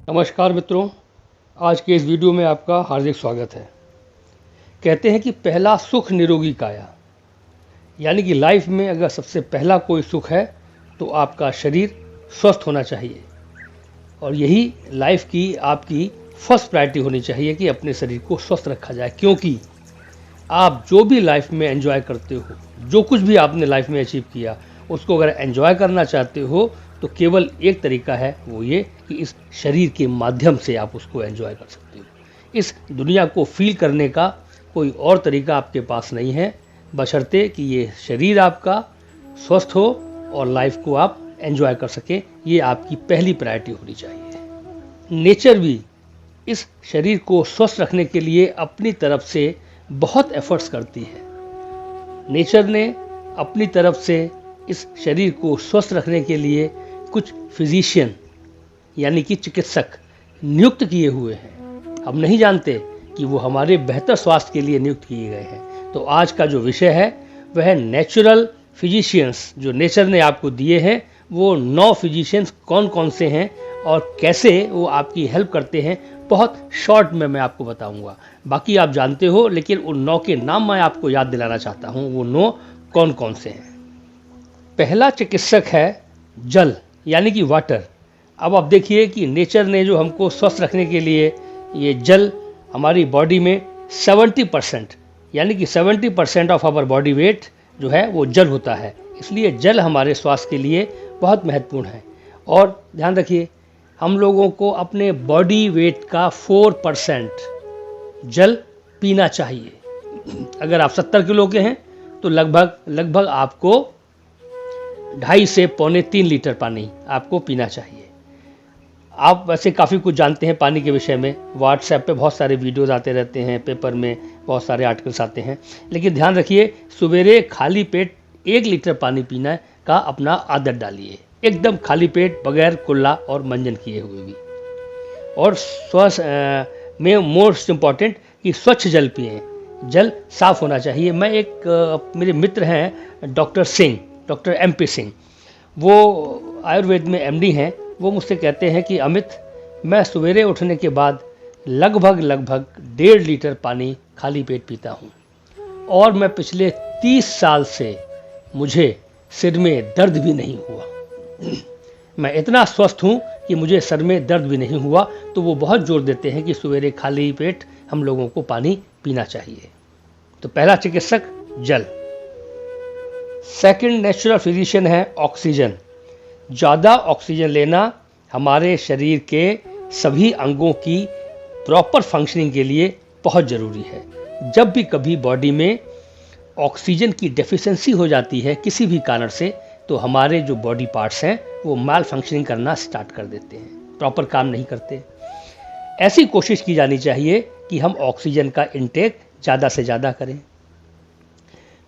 नमस्कार मित्रों, आज के इस वीडियो में आपका हार्दिक स्वागत है। कहते हैं कि पहला सुख निरोगी काया, यानी कि लाइफ में अगर सबसे पहला कोई सुख है तो आपका शरीर स्वस्थ होना चाहिए और यही लाइफ की आपकी फर्स्ट प्रायोरिटी होनी चाहिए कि अपने शरीर को स्वस्थ रखा जाए। क्योंकि आप जो भी लाइफ में एंजॉय करते हो, जो कुछ भी आपने लाइफ में अचीव किया, उसको अगर एंजॉय करना चाहते हो तो केवल एक तरीका है, वो ये कि इस शरीर के माध्यम से आप उसको एंजॉय कर सकते हो। इस दुनिया को फील करने का कोई और तरीका आपके पास नहीं है, बशर्ते कि ये शरीर आपका स्वस्थ हो और लाइफ को आप एंजॉय कर सकें। ये आपकी पहली प्रायोरिटी होनी चाहिए। नेचर भी इस शरीर को स्वस्थ रखने के लिए अपनी तरफ से बहुत एफर्ट्स करती है। नेचर ने अपनी तरफ से इस शरीर को स्वस्थ रखने के लिए कुछ फिजिशियन यानी कि चिकित्सक नियुक्त किए हुए हैं। हम नहीं जानते कि वो हमारे बेहतर स्वास्थ्य के लिए नियुक्त किए गए हैं। तो आज का जो विषय है वह है नेचुरल फिजिशियंस जो नेचर ने आपको दिए हैं। वो 9 फिजिशियंस कौन कौन से हैं और कैसे वो आपकी हेल्प करते हैं, बहुत शॉर्ट में मैं आपको बताऊंगा। बाकी आप जानते हो, लेकिन उन 9 के नाम मैं आपको याद दिलाना चाहता हूँ। वो 9 कौन कौन से हैं। पहला चिकित्सक है जल, यानी कि वाटर। अब आप देखिए कि नेचर ने जो हमको स्वस्थ रखने के लिए ये जल हमारी बॉडी में 70% यानी कि 70% ऑफ आवर बॉडी वेट जो है वो जल होता है। इसलिए जल हमारे स्वास्थ्य के लिए बहुत महत्वपूर्ण है। और ध्यान रखिए, हम लोगों को अपने बॉडी वेट का 4% जल पीना चाहिए। अगर आप 70 किलो के हैं तो लगभग आपको 2.5 से पौने 3 लीटर पानी आपको पीना चाहिए। आप वैसे काफ़ी कुछ जानते हैं पानी के विषय में। व्हाट्सएप पे बहुत सारे वीडियोज़ आते रहते हैं, पेपर में बहुत सारे आर्टिकल्स आते हैं। लेकिन ध्यान रखिए, सवेरे खाली पेट 1 लीटर पानी पीना का अपना आदत डालिए, एकदम खाली पेट, बगैर कुल्ला और मंजन किए हुए भी। और स्वस्थ में मोस्ट इम्पॉर्टेंट कि स्वच्छ जल पिएं, जल साफ़ होना चाहिए। मैं मेरे मित्र हैं डॉक्टर MP सिंह, वो आयुर्वेद में MD हैं। वो मुझसे कहते हैं कि अमित, मैं सवेरे उठने के बाद लगभग 1.5 लीटर पानी खाली पेट पीता हूँ और मैं पिछले 30 साल से मुझे सिर में दर्द भी नहीं हुआ। मैं इतना स्वस्थ हूँ कि मुझे सर में दर्द भी नहीं हुआ। तो वो बहुत जोर देते हैं कि सवेरे खाली पेट हम लोगों को पानी पीना चाहिए। तो पहला चिकित्सक जल। सेकंड नेचुरल फिजिशियन है ऑक्सीजन। ज़्यादा ऑक्सीजन लेना हमारे शरीर के सभी अंगों की प्रॉपर फंक्शनिंग के लिए बहुत ज़रूरी है। जब भी कभी बॉडी में ऑक्सीजन की डेफिशिएंसी हो जाती है किसी भी कारण से, तो हमारे जो बॉडी पार्ट्स हैं वो माल फंक्शनिंग करना स्टार्ट कर देते हैं, प्रॉपर काम नहीं करते। ऐसी कोशिश की जानी चाहिए कि हम ऑक्सीजन का इंटेक ज़्यादा से ज़्यादा करें।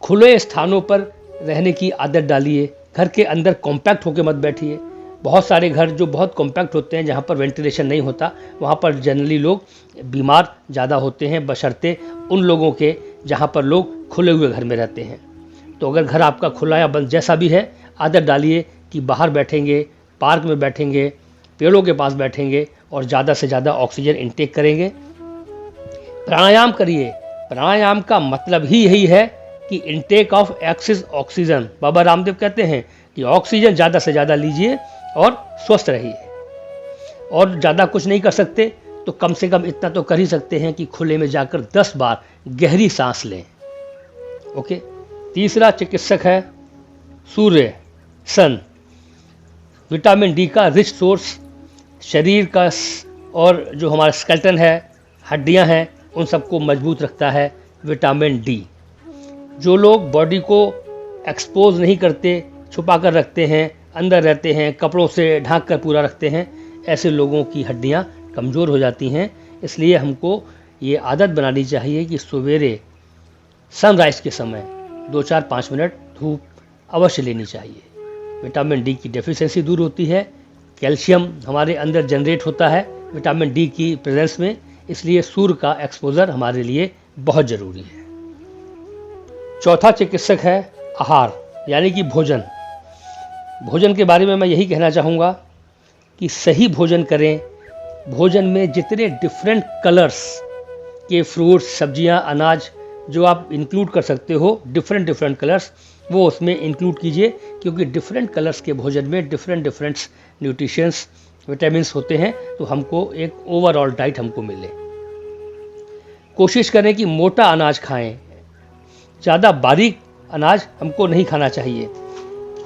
खुले स्थानों पर रहने की आदत डालिए। घर के अंदर कॉम्पैक्ट होकर मत बैठिए। बहुत सारे घर जो बहुत कॉम्पैक्ट होते हैं, जहाँ पर वेंटिलेशन नहीं होता, वहाँ पर जनरली लोग बीमार ज़्यादा होते हैं, बशर्ते उन लोगों के जहाँ पर लोग खुले हुए घर में रहते हैं। तो अगर घर आपका खुला या बंद जैसा भी है, आदत डालिए कि बाहर बैठेंगे, पार्क में बैठेंगे, पेड़ों के पास बैठेंगे और ज़्यादा से ज़्यादा ऑक्सीजन इंटेक करेंगे। प्राणायाम करिए। प्राणायाम का मतलब ही यही है कि intake of axis oxygen. Baba Ramdev कहते हैं कि ऑक्सीजन ज़्यादा से ज़्यादा लीजिए और स्वस्थ रहिए। और ज़्यादा कुछ नहीं कर सकते तो कम से कम इतना तो कर ही सकते हैं कि खुले में जाकर 10 बार गहरी सांस लें। ओके। तीसरा चिकित्सक है सूर्य, सन। विटामिन डी का रिच सोर्स, शरीर का और जो हमारा स्केलेटन है, हड्डियां हैं, उन सबको मजबूत रखता है विटामिन डी। जो लोग बॉडी को एक्सपोज नहीं करते, छुपा कर रखते हैं, अंदर रहते हैं, कपड़ों से ढांक कर पूरा रखते हैं, ऐसे लोगों की हड्डियां कमज़ोर हो जाती हैं। इसलिए हमको ये आदत बनानी चाहिए कि सवेरे सनराइज़ के समय 2-4-5 मिनट धूप अवश्य लेनी चाहिए। विटामिन डी की डेफिशिएंसी दूर होती है। कैल्शियम हमारे अंदर जनरेट होता है विटामिन डी की प्रेजेंस में। इसलिए सूर्य का एक्सपोजर हमारे लिए बहुत ज़रूरी है। चौथा चिकित्सक है आहार, यानी कि भोजन। भोजन के बारे में मैं यही कहना चाहूँगा कि सही भोजन करें, भोजन में जितने डिफरेंट कलर्स के फ्रूट्स, सब्जियां, अनाज जो आप इंक्लूड कर सकते हो, डिफरेंट कलर्स, वो उसमें इंक्लूड कीजिए, क्योंकि डिफरेंट कलर्स के भोजन में डिफरेंट न्यूट्रिशंस, विटामिन्स होते हैं, तो हमको एक ओवरऑल डाइट हमको मिले। कोशिश करें कि मोटा अनाज खाएं, ज़्यादा बारीक अनाज हमको नहीं खाना चाहिए,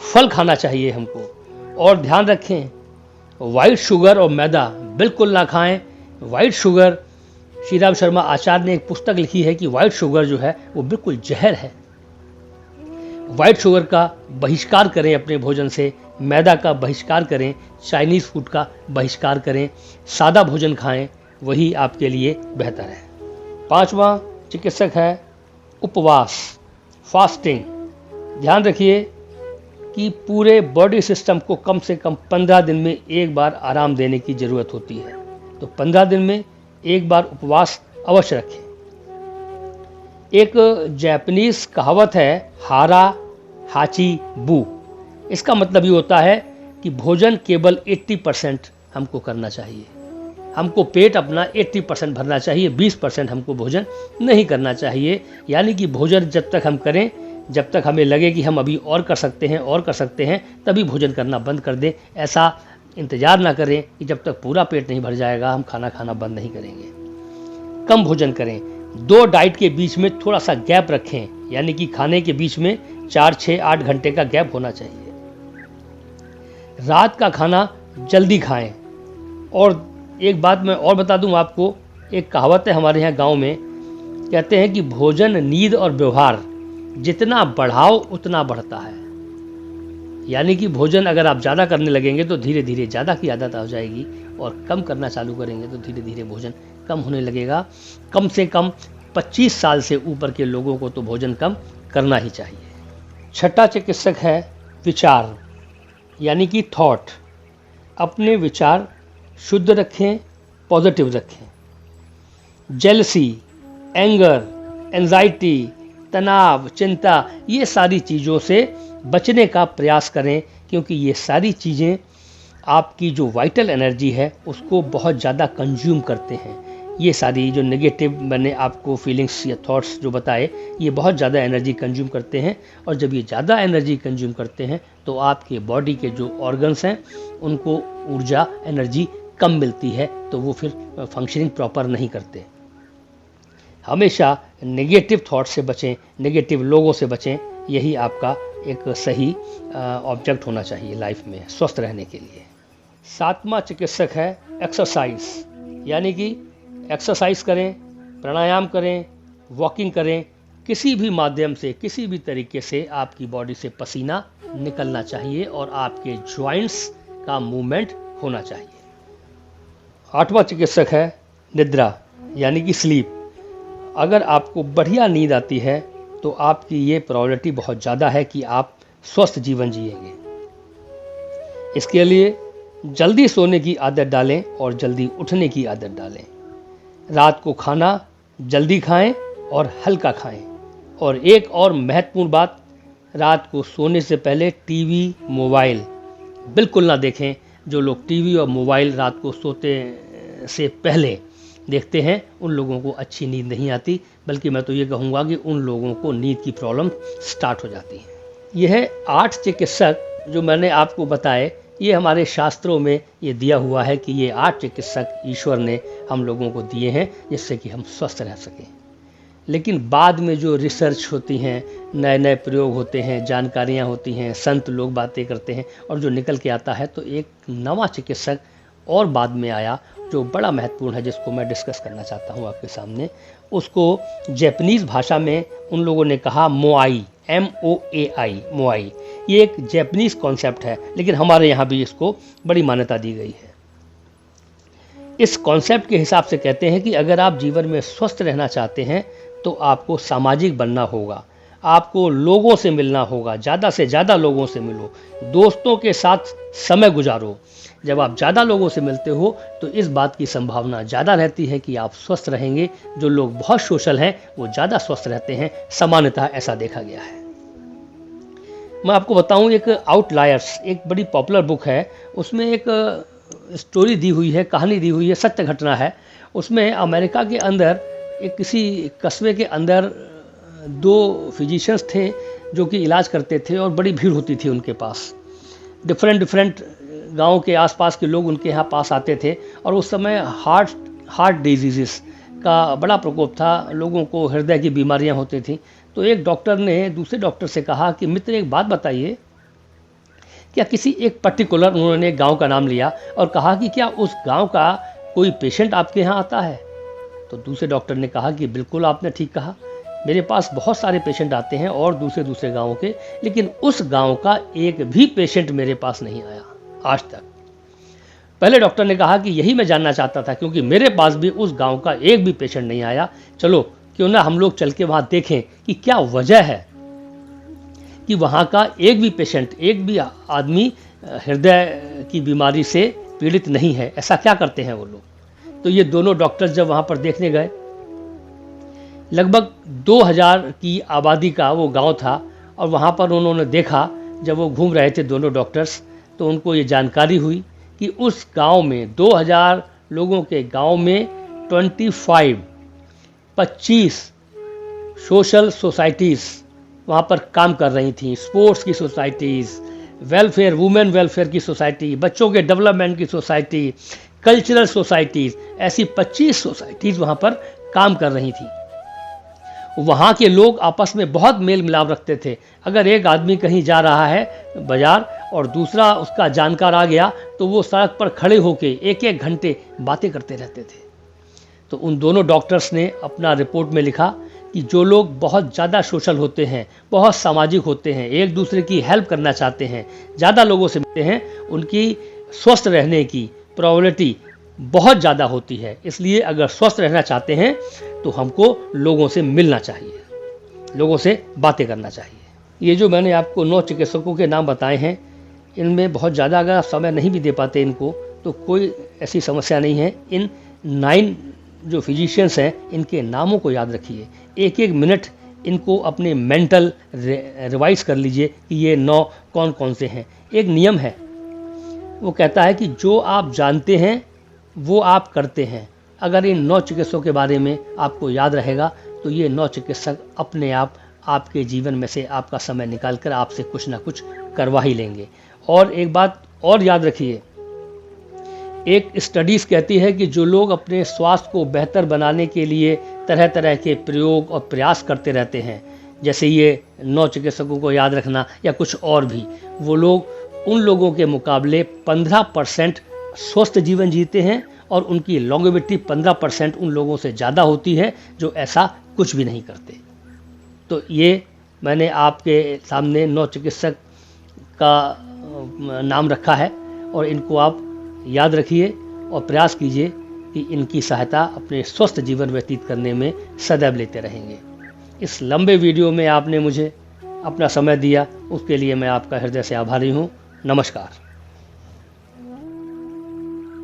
फल खाना चाहिए हमको। और ध्यान रखें, वाइट शुगर और मैदा बिल्कुल ना खाएं। वाइट शुगर, श्री राम शर्मा आचार्य ने एक पुस्तक लिखी है कि वाइट शुगर जो है वो बिल्कुल जहर है। वाइट शुगर का बहिष्कार करें अपने भोजन से, मैदा का बहिष्कार करें, चाइनीज़ फूड का बहिष्कार करें, सादा भोजन खाएं, वही आपके लिए बेहतर है। 5वां चिकित्सक है उपवास, फास्टिंग। ध्यान रखिए कि पूरे बॉडी सिस्टम को कम से कम 15 दिन में एक बार आराम देने की ज़रूरत होती है, तो 15 दिन में एक बार उपवास अवश्य रखें। एक जापानीज कहावत है, हारा हाची बू। इसका मतलब ये होता है कि भोजन केवल 80% हमको करना चाहिए। हमको पेट अपना 80% भरना चाहिए, 20% हमको भोजन नहीं करना चाहिए। यानी कि भोजन जब तक हम करें, जब तक हमें लगे कि हम अभी और कर सकते हैं, तभी भोजन करना बंद कर दें। ऐसा इंतज़ार ना करें कि जब तक पूरा पेट नहीं भर जाएगा हम खाना बंद नहीं करेंगे। कम भोजन करें, 2 डाइट के बीच में थोड़ा सा गैप रखें, यानी कि खाने के बीच में 4, 6, 8 घंटे का गैप होना चाहिए। रात का खाना जल्दी खाएं। और एक बात मैं और बता दूं आपको, एक कहावत है हमारे यहाँ गांव में, कहते हैं कि भोजन, नींद और व्यवहार जितना बढ़ाओ उतना बढ़ता है। यानी कि भोजन अगर आप ज़्यादा करने लगेंगे तो धीरे धीरे ज़्यादा की आदत आ जाएगी, और कम करना चालू करेंगे तो धीरे धीरे भोजन कम होने लगेगा। कम से कम 25 साल से ऊपर के लोगों को तो भोजन कम करना ही चाहिए। 6ठा चिकित्सक है विचार, यानी कि थॉट। अपने विचार शुद्ध रखें, पॉजिटिव रखें। जेलसी, एंगर, एंजाइटी, तनाव, चिंता, ये सारी चीज़ों से बचने का प्रयास करें, क्योंकि ये सारी चीज़ें आपकी जो वाइटल एनर्जी है उसको बहुत ज़्यादा कंज्यूम करते हैं। ये सारी जो नेगेटिव मैंने आपको फीलिंग्स या थॉट्स जो बताए, ये बहुत ज़्यादा एनर्जी कंज्यूम करते हैं, और जब ये ज़्यादा एनर्जी कंज्यूम करते हैं तो आपके बॉडी के जो ऑर्गन्स हैं उनको ऊर्जा, एनर्जी कम मिलती है, तो वो फिर फंक्शनिंग प्रॉपर नहीं करते। हमेशा नेगेटिव थॉट से बचें, नेगेटिव लोगों से बचें। यही आपका एक सही ऑब्जेक्ट होना चाहिए लाइफ में स्वस्थ रहने के लिए। 7वां चिकित्सक है एक्सरसाइज, यानी कि एक्सरसाइज करें, प्राणायाम करें, वॉकिंग करें। किसी भी माध्यम से, किसी भी तरीके से आपकी बॉडी से पसीना निकलना चाहिए और आपके जॉइंट्स का मूवमेंट होना चाहिए। 8वां चिकित्सक है निद्रा, यानी कि स्लीप। अगर आपको बढ़िया नींद आती है तो आपकी ये प्रोबेबिलिटी बहुत ज़्यादा है कि आप स्वस्थ जीवन जिएंगे। इसके लिए जल्दी सोने की आदत डालें और जल्दी उठने की आदत डालें। रात को खाना जल्दी खाएं और हल्का खाएं। और एक और महत्वपूर्ण बात, रात को सोने से पहले टीवी, मोबाइल बिल्कुल ना देखें। जो लोग टीवी और मोबाइल रात को सोते से पहले देखते हैं उन लोगों को अच्छी नींद नहीं आती, बल्कि मैं तो ये कहूँगा कि उन लोगों को नींद की प्रॉब्लम स्टार्ट हो जाती है। यह 8 चिकित्सक जो मैंने आपको बताए, ये हमारे शास्त्रों में ये दिया हुआ है कि ये 8 चिकित्सक ईश्वर ने हम लोगों को दिए हैं जिससे कि हम स्वस्थ रह सकें। लेकिन बाद में जो रिसर्च होती हैं, नए नए प्रयोग होते हैं, जानकारियाँ होती हैं, संत लोग बातें करते हैं, और जो निकल के आता है, तो एक नवा चिकित्सक और बाद में आया जो बड़ा महत्वपूर्ण है, जिसको मैं डिस्कस करना चाहता हूँ आपके सामने। उसको जापानीज़ भाषा में उन लोगों ने कहा मोआई, MOAI, मोआई। ये एक जापानीज़ कॉन्सेप्ट है, लेकिन हमारे यहाँ भी इसको बड़ी मान्यता दी गई है। इस कॉन्सेप्ट के हिसाब से कहते हैं कि अगर आप जीवन में स्वस्थ रहना चाहते हैं तो आपको सामाजिक बनना होगा, आपको लोगों से मिलना होगा, ज़्यादा से ज़्यादा लोगों से मिलो, दोस्तों के साथ समय गुजारो। जब आप ज़्यादा लोगों से मिलते हो तो इस बात की संभावना ज़्यादा रहती है कि आप स्वस्थ रहेंगे। जो लोग बहुत सोशल हैं वो ज़्यादा स्वस्थ रहते हैं, सामान्यतः ऐसा देखा गया है। मैं आपको बताऊं, एक आउटलायर्स एक बड़ी पॉपुलर बुक है, उसमें एक स्टोरी दी हुई है, कहानी दी हुई है, सत्य घटना है। उसमें अमेरिका के अंदर एक किसी कस्बे के अंदर 2 फिजिशियंस थे जो कि इलाज करते थे और बड़ी भीड़ होती थी उनके पास। डिफरेंट गाँव के आसपास के लोग उनके यहाँ पास आते थे और उस समय हार्ट डिजीज़ का बड़ा प्रकोप था, लोगों को हृदय की बीमारियां होती थी। तो एक डॉक्टर ने दूसरे डॉक्टर से कहा कि मित्र एक बात बताइए, क्या किसी एक पर्टिकुलर, उन्होंने गांव का नाम लिया और कहा कि क्या उस गांव का कोई पेशेंट आपके यहाँ आता है? तो दूसरे डॉक्टर ने कहा कि बिल्कुल आपने ठीक कहा, मेरे पास बहुत सारे पेशेंट आते हैं और दूसरे गाँव के, लेकिन उस गाँव का एक भी पेशेंट मेरे पास नहीं आया आज तक। पहले डॉक्टर ने कहा कि यही मैं जानना चाहता था, क्योंकि मेरे पास भी उस गांव का एक भी पेशेंट नहीं आया। चलो क्यों ना हम लोग चल के वहाँ देखें कि क्या वजह है कि वहाँ का एक भी पेशेंट, एक भी आदमी हृदय की बीमारी से पीड़ित नहीं है। ऐसा क्या करते हैं वो लोग? तो ये दोनों डॉक्टर्स जब वहाँ पर देखने गए, लगभग 2000 की आबादी का वो गाँव था और वहाँ पर उन्होंने देखा, जब वो घूम रहे थे दोनों डॉक्टर्स, तो उनको ये जानकारी हुई कि उस गांव में 2000 लोगों के गांव में 25 सोशल सोसाइटीज़ वहाँ पर काम कर रही थी। स्पोर्ट्स की सोसाइटीज़, वेलफेयर, वुमेन वेलफेयर की सोसाइटी, बच्चों के डेवलपमेंट की सोसाइटी, कल्चरल सोसाइटीज़, ऐसी 25 सोसाइटीज़ वहाँ पर काम कर रही थी। वहाँ के लोग आपस में बहुत मेल मिलाप रखते थे। अगर एक आदमी कहीं जा रहा है बाजार और दूसरा उसका जानकार आ गया, तो वो सड़क पर खड़े होके 1-1 घंटे बातें करते रहते थे। तो उन दोनों डॉक्टर्स ने अपना रिपोर्ट में लिखा कि जो लोग बहुत ज़्यादा सोशल होते हैं, बहुत सामाजिक होते हैं, एक दूसरे की हेल्प करना चाहते हैं, ज़्यादा लोगों से मिलते हैं, उनकी स्वस्थ रहने की प्रोबेबिलिटी बहुत ज़्यादा होती है। इसलिए अगर स्वस्थ रहना चाहते हैं तो हमको लोगों से मिलना चाहिए, लोगों से बातें करना चाहिए। ये जो मैंने आपको 9 चिकित्सकों के नाम बताए हैं, इनमें बहुत ज़्यादा अगर आप समय नहीं भी दे पाते इनको, तो कोई ऐसी समस्या नहीं है। इन 9 जो फिजिशियंस हैं, इनके नामों को याद रखिए, 1-1 मिनट इनको अपने मेंटल रिवाइज कर लीजिए कि ये 9 कौन कौन से हैं। एक नियम है, वो कहता है कि जो आप जानते हैं वो आप करते हैं। अगर इन 9 चिकित्सकों के बारे में आपको याद रहेगा, तो ये 9 चिकित्सक अपने आप आपके जीवन में से आपका समय निकालकर आपसे कुछ ना कुछ करवा ही लेंगे। और एक बात और याद रखिए, एक स्टडीज़ कहती है कि जो लोग अपने स्वास्थ्य को बेहतर बनाने के लिए तरह तरह के प्रयोग और प्रयास करते रहते हैं, जैसे ये 9 चिकित्सकों को याद रखना या कुछ और भी, वो लोग उन लोगों के मुकाबले 15% स्वस्थ जीवन जीते हैं और उनकी लॉन्गेविटी 15% उन लोगों से ज़्यादा होती है जो ऐसा कुछ भी नहीं करते। तो ये मैंने आपके सामने 9 चिकित्सक का नाम रखा है और इनको आप याद रखिए और प्रयास कीजिए कि इनकी सहायता अपने स्वस्थ जीवन व्यतीत करने में सदैव लेते रहेंगे। इस लंबे वीडियो में आपने मुझे अपना समय दिया, उसके लिए मैं आपका हृदय से आभारी हूँ। नमस्कार।